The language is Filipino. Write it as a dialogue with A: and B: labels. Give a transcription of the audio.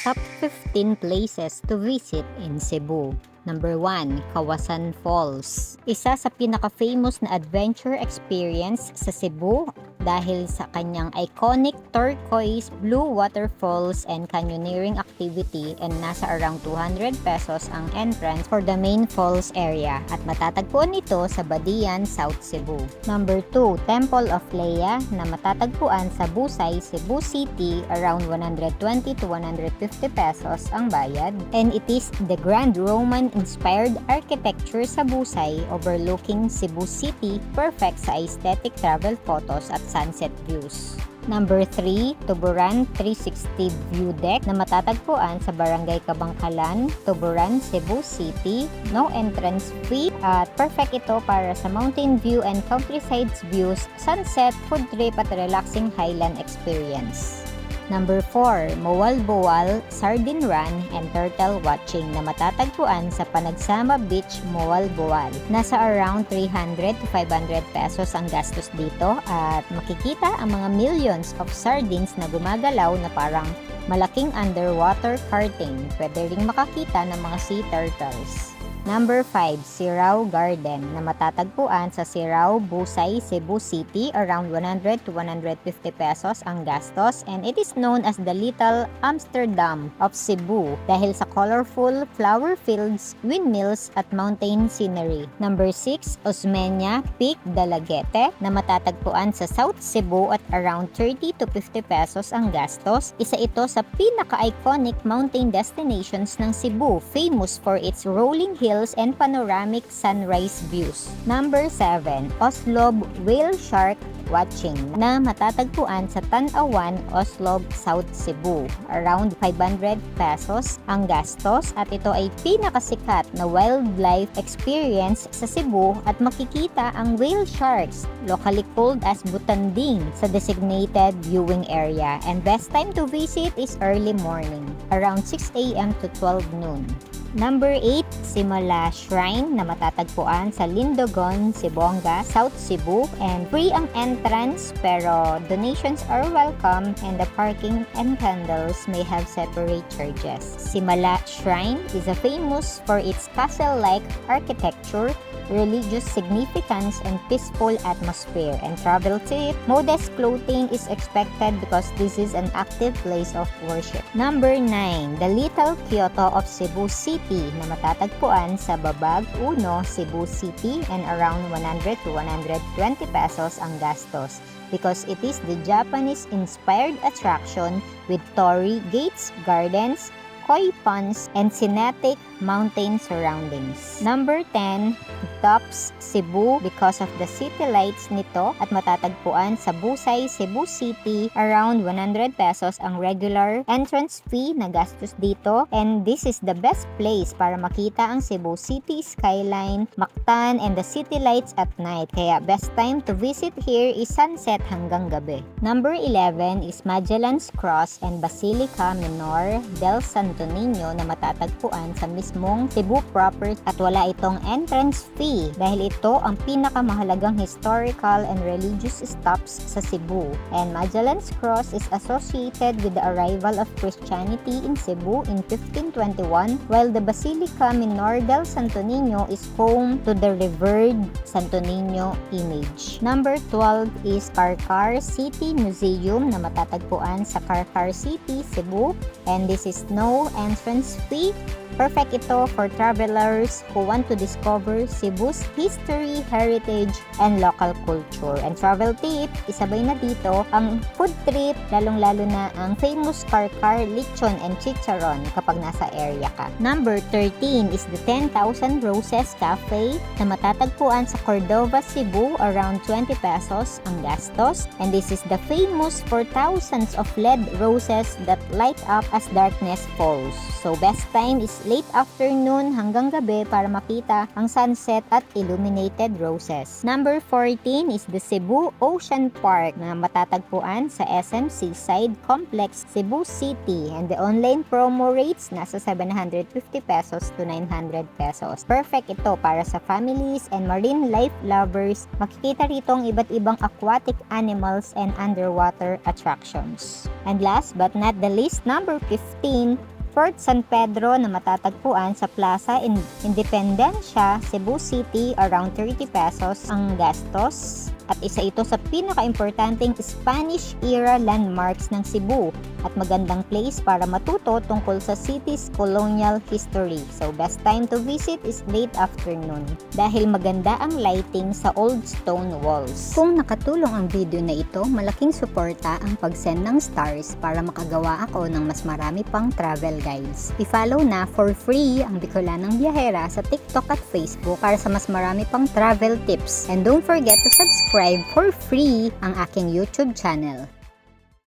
A: Top 15 places to visit in Cebu. Number 1, Kawasan Falls. Isa sa pinaka-famous na adventure experience sa Cebu dahil sa kanyang iconic turquoise blue waterfalls and canyoneering activity, and nasa around 200 pesos ang entrance for the main falls area at matatagpuan ito sa Badian, South Cebu. Number 2, Temple of Lea na matatagpuan sa Busay, Cebu City, around 120 to 150 pesos ang bayad, and it is the Grand Roman inspired architecture sa Busay overlooking Cebu City, perfect sa aesthetic travel photos at sunset views. Number 3, Tuburan 360 View Deck na matatagpuan sa Barangay Kabangkalan, Tuburan, Cebu City. No entrance fee at perfect ito para sa mountain view and countryside views, sunset, food trip at relaxing highland experience. Number 4, Moalboal, Sardine Run, and Turtle Watching na matatagpuan sa Panagsama Beach, Moalboal. Nasa around 300 to 500 pesos ang gastos dito at makikita ang mga millions of sardines na gumagalaw na parang malaking underwater karting. Pwede ring makakita ng mga sea turtles. Number 5, Sirao Garden na matatagpuan sa Sirao, Busay, Cebu City, around 100 to 150 pesos ang gastos, and it is known as the Little Amsterdam of Cebu dahil sa colorful flower fields, windmills at mountain scenery. Number 6, Osmeña Peak Dalaguete na matatagpuan sa South Cebu at around 30 to 50 pesos ang gastos. Isa ito sa pinaka-iconic mountain destinations ng Cebu, famous for its rolling hills and panoramic sunrise views. Number 7, Oslob Whale Shark Watching na matatagpuan sa Tanawan, Oslob, South Cebu. Around 500 pesos ang gastos at ito ay pinakasikat na wildlife experience sa Cebu at makikita ang whale sharks, locally called as butanding, sa designated viewing area, and best time to visit is early morning, around 6 a.m. to 12 noon. Number 8, Simala Shrine na matatagpuan sa Lindogon, Sibonga, South Cebu, and free ang entrance pero donations are welcome and the parking and candles may have separate charges. Simala Shrine is famous for its castle-like architecture, religious significance, and peaceful atmosphere. And travel tip, modest clothing is expected because this is an active place of worship. Number 9, the Little Kyoto of Cebu City na matatagpuan sa Babag 1, Cebu City, and around 100 to 120 pesos ang gastos because it is the Japanese-inspired attraction with torii gates, gardens, koi ponds, and scenic mountain surroundings. Number 10, Tops Cebu because of the city lights nito at matatagpuan sa Busay, Cebu City, around 100 pesos ang regular entrance fee na gastos dito, and this is the best place para makita ang Cebu City skyline, Mactan, and the city lights at night. Kaya best time to visit here is sunset hanggang gabi. Number 11 is Magellan's Cross and Basilica Minor del Santo Niño na matatagpuan sa mismong Cebu proper at wala itong entrance fee dahil ito ang pinakamahalagang historical and religious stops sa Cebu. And Magellan's Cross is associated with the arrival of Christianity in Cebu in 1521, while the Basilica Minor del Santo Niño is home to the revered Santo Niño image. Number 12 is Carcar City Museum na matatagpuan sa Carcar City, Cebu, and this is no entrance fee. Perfect ito for travelers who want to discover Cebu's history, heritage, and local culture. And travel tip, isabay na dito ang food trip, lalong-lalo na ang famous Carcar lechon and chicharon kapag nasa area ka. Number 13 is the 10,000 Roses Cafe na matatagpuan sa Cordova, Cebu, around 20 pesos ang gastos. And this is the famous for thousands of LED roses that light up as darkness falls. So best time is late afternoon hanggang gabi para makita ang sunset at illuminated roses. Number 14 is the Cebu Ocean Park na matatagpuan sa SM Seaside Complex, Cebu City, and the online promo rates nasa 750 pesos to 900 pesos. Perfect ito para sa families and marine life lovers. Makikita rito ang iba't ibang aquatic animals and underwater attractions. And last but not the least, number 15, Fort San Pedro na matatagpuan sa Plaza Independencia, Cebu City, around 30 pesos ang gastos. At isa ito sa pinaka-importanting Spanish-era landmarks ng Cebu at magandang place para matuto tungkol sa city's colonial history. So, best time to visit is late afternoon dahil maganda ang lighting sa old stone walls. Kung nakatulong ang video na ito, malaking suporta ang pag-send ng stars para makagawa ako ng mas marami pang travel guides. I-follow na for free ang Bicolanang Biyahera sa TikTok at Facebook para sa mas marami pang travel tips. And don't forget to subscribe for free ang aking YouTube channel.